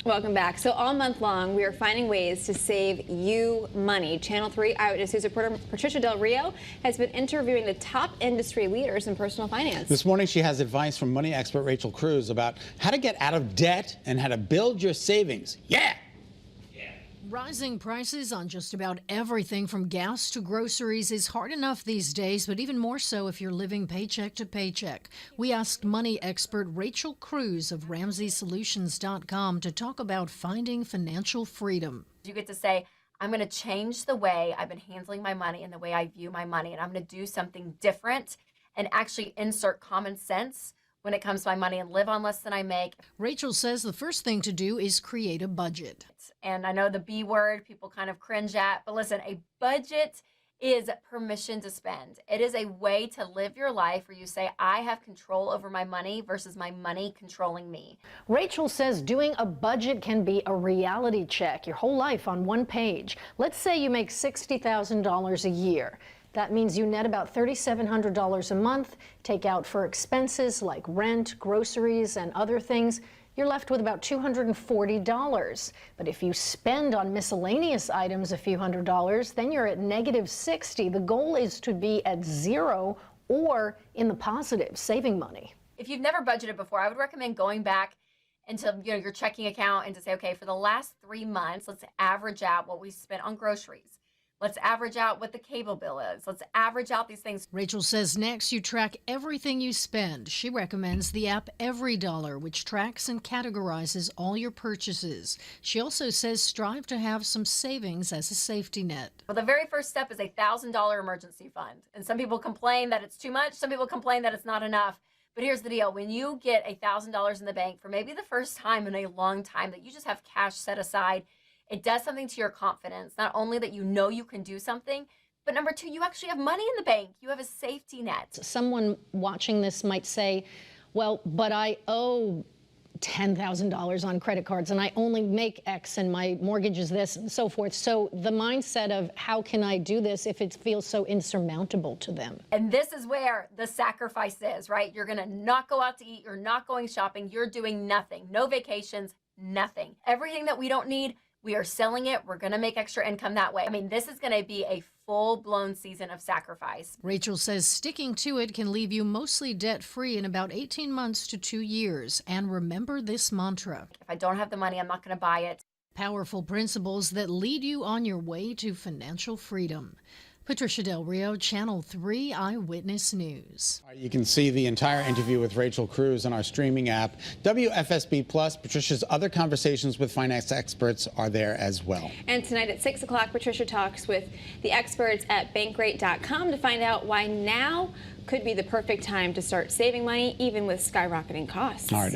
Welcome back. So all month long, we are finding ways to save you money. Channel 3 Eyewitness News reporter Patricia Del Rio has been interviewing the top industry leaders in personal finance. This morning, she has advice from money expert Rachel Cruze about how to get out of debt and how to build your savings. Yeah! Rising prices on just about everything from gas to groceries is hard enough these days, but even more so if you're living paycheck to paycheck. We asked money expert Rachel Cruze of RamseySolutions.com to talk about finding financial freedom. You get to say, I'm going to change the way I've been handling my money and the way I view my money, and I'm going to do something different and actually insert common sense when it comes to my money and live on less than I make. Rachel says the first thing to do is create a budget. And I know the B word people kind of cringe at, but listen, a budget is permission to spend. It is a way to live your life where you say, I have control over my money versus my money controlling me. Rachel says doing a budget can be a reality check, your whole life on one page. Let's say you make $60,000 a year. That means you net about $3,700 a month, take out for expenses like rent, groceries, and other things. You're left with about $240. But if you spend on miscellaneous items a few $100s, then you're at -60. The goal is to be at zero or in the positive, saving money. If you've never budgeted before, I would recommend going back into your checking account and to say, okay, for the last 3 months, let's average out what we spent on groceries. Let's average out what the cable bill is. Let's average out these things. Rachel says next you track everything you spend. She recommends the app EveryDollar, which tracks and categorizes all your purchases. She also says strive to have some savings as a safety net. Well, the very first step is a $1,000 emergency fund. And some people complain that it's too much. Some people complain that it's not enough. But here's the deal. When you get $1,000 in the bank for maybe the first time in a long time that you just have cash set aside, it does something to your confidence. Not only that you know you can do something, but number two, you actually have money in the bank. You have a safety net. Someone watching this might say, well, but I owe $10,000 on credit cards and I only make X and my mortgage is this and so forth. So the mindset of how can I do this if it feels so insurmountable to them? And this is where the sacrifice is, right? You're going to not go out to eat. You're not going shopping. You're doing nothing. No vacations, nothing. Everything that we don't need, we are selling it. We're going to make extra income that way. I mean, this is going to be a full-blown season of sacrifice. Rachel says sticking to it can leave you mostly debt-free in about 18 months to 2 years. And remember this mantra. If I don't have the money, I'm not going to buy it. Powerful principles that lead you on your way to financial freedom. Patricia Del Rio, Channel 3 Eyewitness News. You can see the entire interview with Rachel Cruze on our streaming app, WFSB Plus. Patricia's other conversations with finance experts are there as well. And tonight at 6 o'clock, Patricia talks with the experts at bankrate.com to find out why now could be the perfect time to start saving money, even with skyrocketing costs. All right.